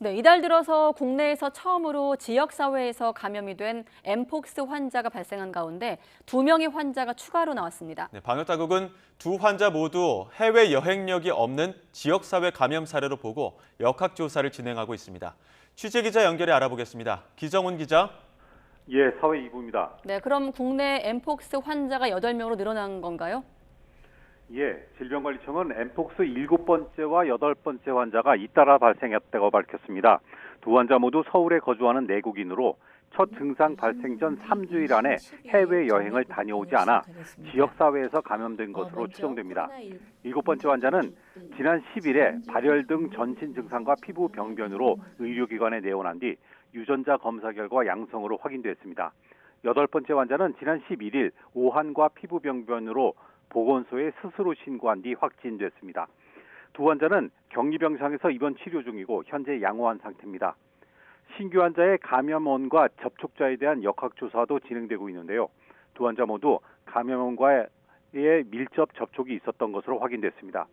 네, 이달 들어서 국내에서 처음으로 지역사회에서 감염이 된 엠폭스 환자가 발생한 가운데 2명의 환자가 추가로 나왔습니다. 네, 방역당국은 두 환자 모두 해외 여행력이 없는 지역사회 감염 사례로 보고 역학조사를 진행하고 있습니다. 취재기자 연결해 알아보겠습니다. 기정훈 기자. 예, 사회 2부입니다. 네, 그럼 국내 엠폭스 환자가 8명으로 늘어난 건가요? 예, 질병관리청은 엠폭스 7번째와 8번째 환자가 잇따라 발생했다고 밝혔습니다. 두 환자 모두 서울에 거주하는 내국인으로 첫 증상 발생 전 3주일 안에 해외여행을 다녀오지 않아 지역사회에서 감염된 것으로 추정됩니다. 7번째 환자는 지난 10일에 발열 등 전신 증상과 피부 병변으로 의료기관에 내원한 뒤 유전자 검사 결과 양성으로 확인됐습니다. 8번째 환자는 지난 11일 오한과 피부 병변으로 보건소에 스스로 신고한 뒤 확진됐습니다. 두 환자는 격리병상에서 입원 치료 중이고 현재 양호한 상태입니다. 신규 환자의 감염원과 접촉자에 대한 역학조사도 진행되고 있는데요. 두 환자 모두 감염원과의 밀접 접촉이 있었던 것으로 확인됐습니다.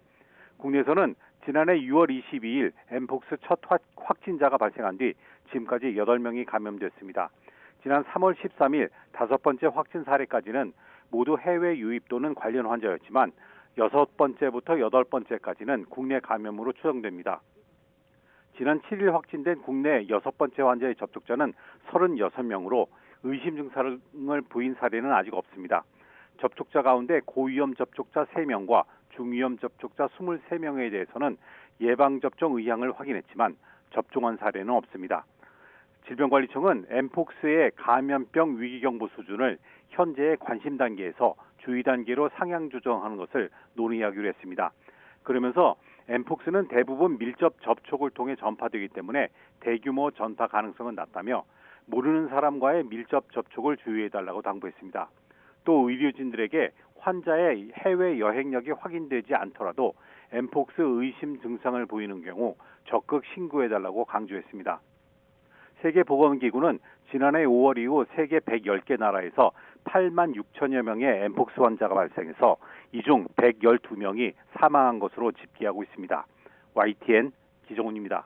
국내에서는 지난해 6월 22일 엠폭스 첫 확진자가 발생한 뒤 지금까지 8명이 감염됐습니다. 지난 3월 13일 5번째 확진 사례까지는 모두 해외 유입 또는 관련 환자였지만 6번째부터 8번째까지는 국내 감염으로 추정됩니다. 지난 7일 확진된 국내 6번째 환자의 접촉자는 36명으로 의심 증상을 보인 사례는 아직 없습니다. 접촉자 가운데 고위험 접촉자 3명과 중위험 접촉자 23명에 대해서는 예방접종 의향을 확인했지만 접종한 사례는 없습니다. 질병관리청은 엠폭스의 감염병 위기경보 수준을 현재의 관심 단계에서 주의 단계로 상향 조정하는 것을 논의하기로 했습니다. 그러면서 엠폭스는 대부분 밀접 접촉을 통해 전파되기 때문에 대규모 전파 가능성은 낮다며 모르는 사람과의 밀접 접촉을 주의해달라고 당부했습니다. 또 의료진들에게 환자의 해외 여행력이 확인되지 않더라도 엠폭스 의심 증상을 보이는 경우 적극 신고해달라고 강조했습니다. 세계보건기구는 지난해 5월 이후 세계 110개 나라에서 8만 6천여 명의 엠폭스 환자가 발생해서 이 중 112명이 사망한 것으로 집계하고 있습니다. YTN 기정훈입니다.